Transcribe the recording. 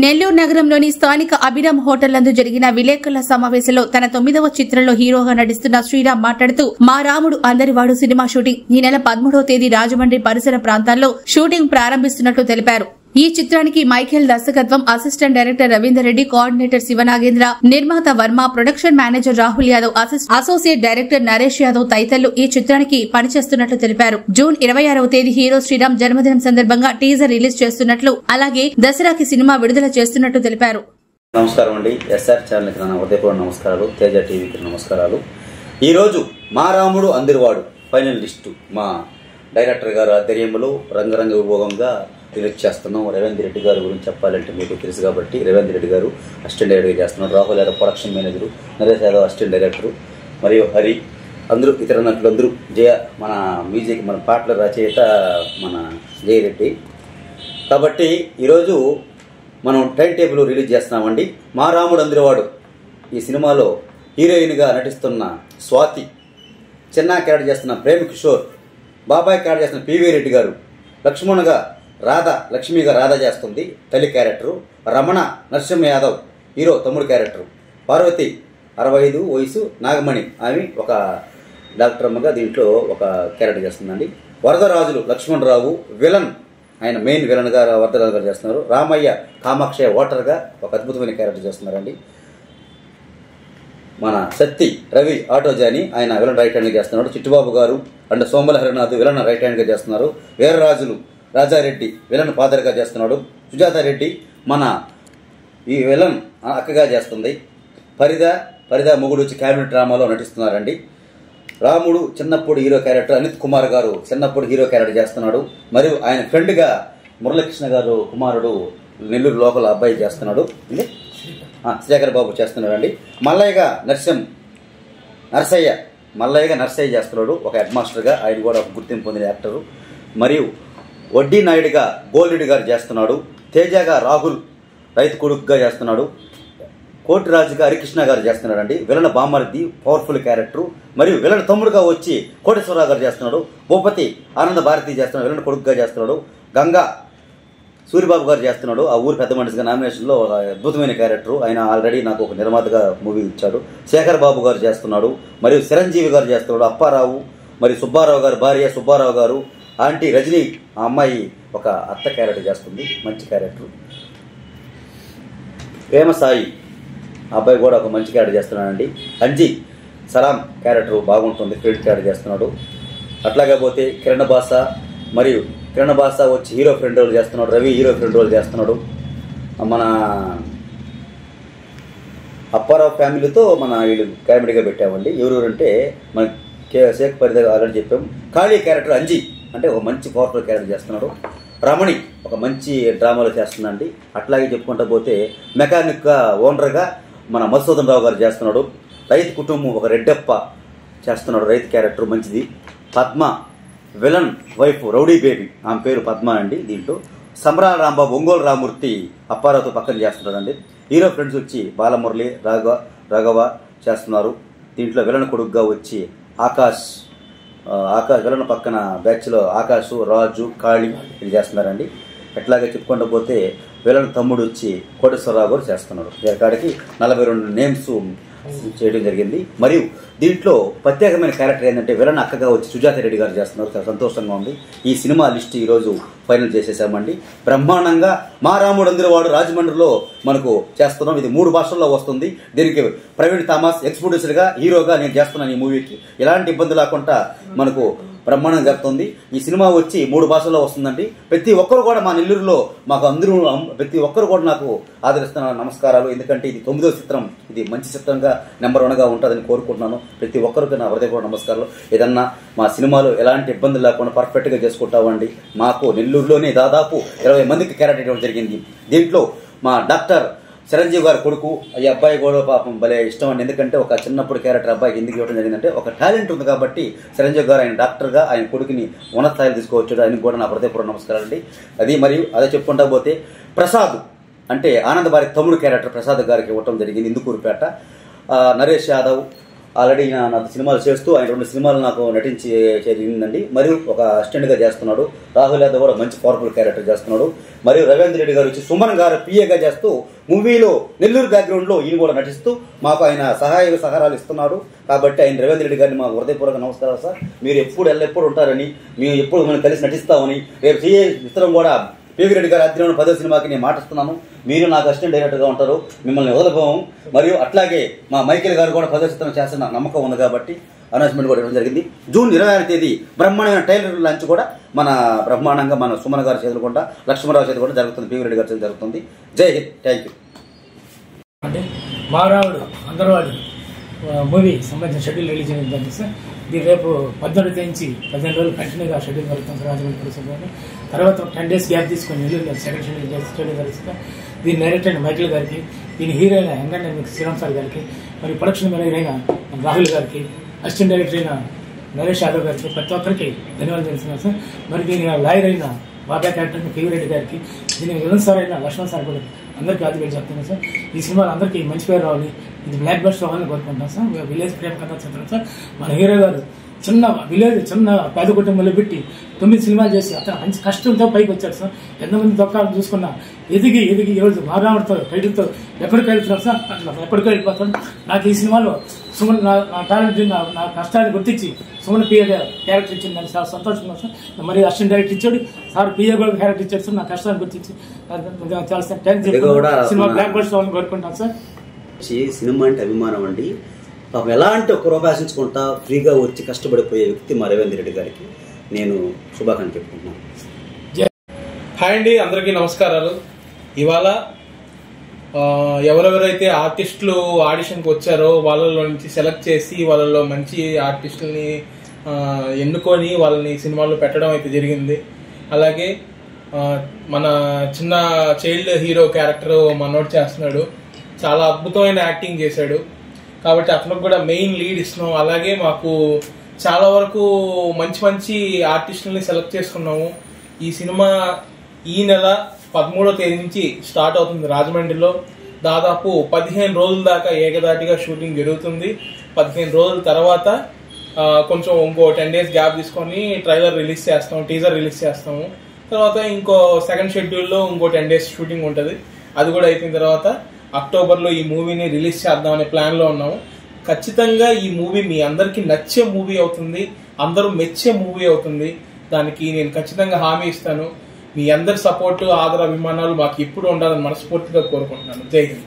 నెల్లూరు నగరంలోని స్థానిక అభిరామ్ హోటల్ నందు జరిగిన విలేకరుల సమావేశంలో తన 9వ చిత్రంలో హీరోగా నటిస్తున్న శ్రీరామ్ మాట్లాడుతూ మా రాముడు అందరివాడు సినిమా షూటింగ్ ఈ నెల 13వ తేదీ రాజమండ్రి పరిసర ప్రాంతాల్లో షూటింగ్ ప్రారంభిస్తున్నట్లు తెలిపారు. ఈ చిత్రానికి మైఖేల్ దర్శకత్వం, assistant director Ravinder Reddy, coordinator Sivanagendra, నిర్మాత Varma, production manager Rahul Yadav, associate director Naresh Yadav తదితరులు ఈ చిత్రానికి పనిచేస్తున్నట్లు తెలిపారు. జూన్ 26వ తేదీ హీరో శ్రీరామ్ జన్మదినం సందర్భంగా టీజర్ రిలీజ్ చేస్తున్నట్లు, అలాగే దసరాకి సినిమా విడుదల చేస్తున్నట్లు తెలిపారు. నమస్కారం అండి. ఎస్ఆర్ ఛానల్ కి హృదయపూర్వక నమస్కారాలు. తేజ టీవీకి నమస్కారాలు. ఈ రోజు మా రాముడు అందరివాడు ఫైనల్ లిస్టు మా డైరెక్టర్ గారు ఆధ్వర్యంలో రంగరంగ విభోగంగా రిలీజ్ చేస్తున్నాం. రవీంద్ర రెడ్డి గారి గురించి చెప్పాలంటే మీకు తెలుసు కాబట్టి రవీంద్ర రెడ్డి గారు అసిస్టెంట్ డైరెక్టర్ చేస్తున్నారు. Rahul Yadav production manager, Naresh Yadav assistant director, మరియు హరి అందరూ ఇతర నటులందరూ, జయ మన మ్యూజిక్ మన పాటల రచయిత మన జయరెడ్డి. కాబట్టి ఈరోజు మనం టైం టేబుల్ రిలీజ్ చేస్తున్నామండి. మా రాముడు అందరివాడు ఈ సినిమాలో హీరోయిన్గా నటిస్తున్న స్వాతి, చిన్న క్యారెక్టర్ చేస్తున్న ప్రేమ్ కిషోర్, బాబాయ్ క్యారెక్టర్ చేస్తున్న పివి రెడ్డి గారు, లక్ష్మణ్గా రాధ, లక్ష్మిగా రాధ చేస్తుంది తల్లి క్యారెక్టరు, రమణ నరసింహ యాదవ్ హీరో తమ్ముడు క్యారెక్టరు, పార్వతి 65 వయసు నాగమణి ఆమె ఒక డాక్టర్ అమ్మగా దీంట్లో ఒక క్యారెక్టర్ చేస్తుందండి. వరదరాజులు లక్ష్మణరావు విలన్, ఆయన మెయిన్ విలన్గా వరదరాజు గారు చేస్తున్నారు. రామయ్య కామాక్షయ ఓటర్గా ఒక అద్భుతమైన క్యారెక్టర్ చేస్తున్నారండి. మన సత్తి రవి ఆటోజాని ఆయన విలన్ రైట్ హ్యాండ్గా చేస్తున్నాడు. చిట్టుబాబు గారు and Somala Harinath villain right హ్యాండ్గా చేస్తున్నారు. వీరరాజులు రాజారెడ్డి విలన్ ఫాదర్గా చేస్తున్నాడు. సుజాతారెడ్డి మన ఈ విలన్ అక్కగా చేస్తుంది. పరిద మొగుడు వచ్చి క్యాబినెట్ డ్రామాలో నటిస్తున్నారండి. రాముడు చిన్నప్పుడు హీరో క్యారెక్టర్ అనిత్ కుమార్ గారు చిన్నప్పుడు హీరో క్యారెక్టర్ చేస్తున్నాడు. మరియు ఆయన ఫ్రెండ్గా మురళీకృష్ణ గారు కుమారుడు నెల్లూరు లోకల్ అబ్బాయి చేస్తున్నాడు. శ్రీకర్ బాబు చేస్తున్నాడండి. మల్లయ్యగా నర్సయ్య చేస్తున్నాడు ఒక హెడ్ మాస్టర్గా. ఆయన కూడా ఒక గుర్తింపు పొందిన యాక్టరు. మరియు వడ్డీ నాయుడుగా గోల్రెడ్డి గారు చేస్తున్నాడు. తేజగా రాహుల్ రైతు కొడుకుగా చేస్తున్నాడు. కోటిరాజుగా హరికృష్ణ గారు చేస్తున్నాడండి. విలన బామర్ది పవర్ఫుల్ క్యారెక్టరు. మరియు విలన తమ్ముడుగా వచ్చి కోటేశ్వరరావు గారు చేస్తున్నాడు. భూపతి ఆనంద భారతి చేస్తున్నాడు, విలన కొడుకుగా చేస్తున్నాడు. గంగా సూర్యబాబు గారు చేస్తున్నాడు. ఆ ఊరు పెద్ద మనిషిగా నామినేషన్లో ఒక అద్భుతమైన క్యారెక్టరు. ఆయన ఆల్రెడీ నాకు ఒక నిర్మాతగా మూవీ ఇచ్చాడు. శేఖర్ బాబు గారు చేస్తున్నాడు. మరియు చిరంజీవి గారు చేస్తున్నాడు. అప్పారావు మరియు సుబ్బారావు గారు భార్య సుబ్బారావు గారు, ఆంటీ రజనీ ఆ అమ్మాయి ఒక అత్త క్యారెక్టర్ చేస్తుంది, మంచి క్యారెక్టర్. ప్రేమసాయి అబ్బాయి కూడా ఒక మంచి క్యారెక్టర్ చేస్తున్నాడండి. అంజీ సలాం క్యారెక్టర్ బాగుంటుంది, క్రెడిట్ క్యారెక్టర్ చేస్తున్నాడు. అట్లాగే పోతే కిరణ్ బాసా వచ్చి హీరో ఫ్రెండ్ రోల్ చేస్తున్నాడు. రవి హీరో ఫ్రెండ్ రోల్ చేస్తున్నాడు. మన అప్పారావు ఫ్యామిలీతో మన వీళ్ళు కామెడీగా పెట్టామండి. ఎవరెవరంటే మన షేక్ పరిద ఆల్రెడీ చెప్పాము. ఖాళీ క్యారెక్టర్ అంజీ అంటే ఒక మంచి పవర్ఫుల్ క్యారెక్టర్ చేస్తున్నాడు. రమణి ఒక మంచి డ్రామాలో చేస్తుందండి. అట్లాగే చెప్పుకుంటూ పోతే మెకానిక్గా ఓనర్గా మన మధుసూదన్ రావు గారు చేస్తున్నాడు. రైతు కుటుంబం ఒక రెడ్డప్ప చేస్తున్నాడు, రైతు క్యారెక్టర్ మంచిది. Padma villain wife rowdy baby, ఆమె పేరు పద్మ అండి. దీంట్లో సంబరాల రాంబాబు ఒంగోలు రామూర్తి అప్పారావుతో పక్కన చేస్తున్నాడండి. హీరో ఫ్రెండ్స్ వచ్చి బాలమురళి రాఘవ చేస్తున్నారు. దీంట్లో విలన్ కొడుకుగా వచ్చి ఆకాష్ విలన్ పక్కన బ్యాచ్లో ఆకాష్, రాజు, కాళీ ఇది చేస్తున్నారండి. ఎట్లాగే చెప్పుకుంటూ పోతే విలన్ తమ్ముడు వచ్చి కోటేశ్వరరావు గారు చేస్తున్నాడు. కాడికి 42 నేమ్స్ చేయడం జరిగింది. మరియు దీంట్లో ప్రత్యేకమైన క్యారెక్టర్ ఏంటంటే విలన్ అక్కగా వచ్చి సుజాతారెడ్డి గారు చేస్తున్నారు. చాలా సంతోషంగా ఉంది. ఈ సినిమా లిస్ట్ ఈరోజు ఫైనల్ చేసేసామండి. బ్రహ్మాండంగా మా రాముడు అందరివాడు రాజమండ్రిలో మనకు చేస్తున్నాం. ఇది 3 భాషల్లో వస్తుంది. దీనికి ప్రవీణ్ థామస్ ఎక్స్ ప్రొడ్యూసర్గా హీరోగా నేను చేస్తున్నాను. ఈ మూవీకి ఎలాంటి ఇబ్బంది లేకుండా మనకు బ్రహ్మాండం జరుగుతుంది. ఈ సినిమా వచ్చి 3 భాషల్లో వస్తుందండి. ప్రతి ఒక్కరు కూడా మా నెల్లూరులో మాకు అందరూ ప్రతి ఒక్కరు కూడా నాకు ఆదరిస్తున్న నమస్కారాలు. ఎందుకంటే ఇది 9వ చిత్రం, ఇది మంచి చిత్రంగా నెంబర్ 1గా ఉంటుందని కోరుకుంటున్నాను. ప్రతి ఒక్కరికి నా హృదయపూర్వక నమస్కారాలు. ఏదన్నా మా సినిమాలో ఎలాంటి ఇబ్బందులు లేకుండా పర్ఫెక్ట్గా చేసుకుంటామండి. మాకు నెల్లూరులోనే దాదాపు 20 మందికి క్యారెక్టర్ ఇవ్వడం జరిగింది. దీంట్లో మా డాక్టర్ చిరంజీవి గారి కొడుకు ఈ అబ్బాయి కూడా పాపం భలే ఇష్టం అండి. ఎందుకంటే ఒక చిన్నప్పుడు క్యారెక్టర్ అబ్బాయికి ఎందుకు ఇవ్వడం జరిగిందంటే ఒక టాలెంట్ ఉంది కాబట్టి చిరంజీవి గారు ఆయన డాక్టర్గా ఆయన కొడుకుని ఉన్నత స్థాయిలో తీసుకోవచ్చు. ఆయనకు కూడా నా హృదయపూర్వక నమస్కారాలు అండి. అది మరియు అదే చెప్పుకుంటా పోతే ప్రసాద్ అంటే ఆనంద్ భారతి తమ్ముడు క్యారెక్టర్ ప్రసాద్ గారికి ఇవ్వటం జరిగింది. ఇందుకూరుపేట. నరేష్ యాదవ్ ఆల్రెడీ నాకు సినిమాలు చేస్తూ ఆయన 2 సినిమాలు నాకు నటించి జరిగిందండి. మరియు ఒక అసిస్టెంట్గా చేస్తున్నాడు. రాహుల్ యాదవ్ కూడా మంచి పవర్ఫుల్ క్యారెక్టర్ చేస్తున్నాడు. మరియు రవీంద్ర రెడ్డి గారు వచ్చి సుమన్ గారు పిఏగా చేస్తూ మూవీలో నెల్లూరు బ్యాక్గ్రౌండ్లో ఈయన కూడా నటిస్తూ మాకు ఆయన సహాయ సహకారాలు ఇస్తున్నాడు. కాబట్టి ఆయన రవీంద్ర రెడ్డి గారిని మాకు హృదయపూర్వక నమస్కారాలు సార్. మీరు ఎప్పుడు ఉంటారని, మేము ఎప్పుడు మనం కలిసి నటిస్తామని, రేపు చేయే చిత్రం కూడా పివి రెడ్డి గారి ఆధ్వర్యంలో 10వ సినిమాకి నేను మాటిస్తున్నాను. మీరు నాకు అసిస్టెంట్ డైరెక్టర్గా ఉంటారు, మిమ్మల్ని వదలబోము. మరియు అట్లాగే మా మైకేల్ గారు కూడా 10వ చిత్రం చేస్తున్న నమ్మకం ఉంది కాబట్టి అనౌన్స్మెంట్ కూడా ఇవ్వడం జరిగింది. జూన్ 26వ తేదీ బ్రహ్మాండమైన ట్రైలర్ లాంచ్ కూడా మన బ్రహ్మాండంగా మన సుమన్ గారి చేతులు కూడా, లక్ష్మణరావు చేతులు కూడా జరుగుతుంది, పివి రెడ్డి గారి చేతులు జరుగుతుంది. జై హింద్. Thank you. అంటే మారావుడు అందరవాడు మూవీ సంబంధించిన షెడ్యూల్ రిలీజ్ అయింది సార్. ఇది రేపు 18 నుంచి 15 రోజులు కంటిన్యూగా షెడ్యూల్ జరుగుతుంది సార్ రాజమండ్రి పరిసరాల్లో. తర్వాత 10 days గ్యాప్ తీసుకొని నెల్లూరు సెకండ్ షెడ్యూల్ జరుగుతుంది. దీని డైరెక్టర్ అయిన మైకిల్ గారికి, దీని హీరో అయిన ఎంటర్టైన్మెంట్ శ్రీరామ్ సార్ గారికి, మరి ప్రొడక్షన్ మేనేజర్ అయిన రాహుల్ గారికి, అసిస్టెంట్ డైరెక్టర్ అయిన నరేష్ యాదవ్ గారికి, ప్రతి ఒక్కరికి ధన్యవాదాలు తెలుస్తున్నాను సార్. మరి దీని లాయర్ అయిన బాబా క్యారెక్టర్ పివి రెడ్డి గారికి, దీని విలన్ సార్ అయిన లక్ష్మణ్ సార్ కూడా అందరికీ ఆదివేలు చెప్తున్నాను సార్. ఈ సినిమాలు అందరికీ మంచి పేరు రావాలి, ఇది బ్లాక్ బస్టర్ అవ్వాలని కోరుకుంటున్నాను సార్. విలేజ్ ప్రేమ కథ చిత్రం సార్. మన హీరో గారు చిన్న పేద కుటుంబంలో పెట్టి 9 సినిమాలు చేసి అతను మంచి కష్టంతో పైకి వచ్చాడు సార్. ఎంతమంది దొక్కాలు చూసుకున్నా ఎదిగి ఈరోజు మారాముడితో టైటిల్తో ఎక్కడికి వెళ్తున్నాడు సార్, అట్లా ఎక్కడికి వెళ్ళిపోతాడు. నాకు ఈ సినిమాలో సుమన్ నా టాలెంట్ నా కష్టాన్ని గుర్తించి సుమన్ పిఏ క్యారెక్టర్ ఇచ్చింది, నాకు చాలా సంతోషంగా సార్. మరి అసిస్టెంట్ డైరెక్టర్ ఇచ్చాడు సార్, పిఏ కూడా క్యారెక్టర్ ఇచ్చాడు సార్. నా కష్టాన్ని గుర్తించి చాలా sir thanks cinema block buster అవ్వాలని కోరుకుంటాను సార్. సినిమా అంటే అభిమానం అండి. పాపం ఎలాంటి ఒక రూపాయి ఆశించుకుంటా ఫ్రీగా వచ్చి కష్టపడిపోయే వ్యక్తి మా రవీంద్ర రెడ్డి గారికి నేను శుభాకాంక్షలు చెప్పుకుంటున్నాను. హాయ్ అండి, అందరికీ నమస్కారాలు. ఇవాళ ఎవరెవరైతే ఆర్టిస్టులు ఆడిషన్కి వచ్చారో వాళ్ళలో నుంచి సెలెక్ట్ చేసి వాళ్ళలో మంచి ఆర్టిస్టులని ఎన్నుకొని వాళ్ళని సినిమాల్లో పెట్టడం అయితే జరిగింది. అలాగే మన చిన్న చైల్డ్ హీరో క్యారెక్టర్ మనోడు చేస్తున్నాడు, చాలా అద్భుతమైన యాక్టింగ్ చేశాడు. కాబట్టి అతనికి కూడా మెయిన్ లీడ్ ఇస్తున్నాం. అలాగే మాకు చాలా వరకు మంచి మంచి ఆర్టిస్టులని సెలెక్ట్ చేసుకున్నాము. ఈ సినిమా ఈ నెల 13వ తేదీ నుంచి స్టార్ట్ అవుతుంది రాజమండ్రిలో. దాదాపు 15 రోజుల దాకా ఏకదాటిగా షూటింగ్ జరుగుతుంది. 15 రోజుల తర్వాత కొంచెం ఇంకో 10 days గ్యాప్ తీసుకొని ట్రైలర్ రిలీజ్ చేస్తాము, టీజర్ రిలీజ్ చేస్తాము. తర్వాత ఇంకో సెకండ్ షెడ్యూల్లో ఇంకో 10 days షూటింగ్ ఉంటుంది. అది కూడా అయిపోయిన తర్వాత అక్టోబర్లో ఈ మూవీని రిలీజ్ చేద్దామనే ప్లాన్లో ఉన్నాము. ఖచ్చితంగా ఈ మూవీ మీ అందరికీ నచ్చే మూవీ అవుతుంది, అందరూ మెచ్చే మూవీ అవుతుంది. దానికి నేను ఖచ్చితంగా హామీ ఇస్తాను. మీ అందరి సపోర్టు, ఆదర, అభిమానాలు మాకు ఎప్పుడు ఉండాలని మనస్ఫూర్తిగా కోరుకుంటున్నాను. జై హింద్.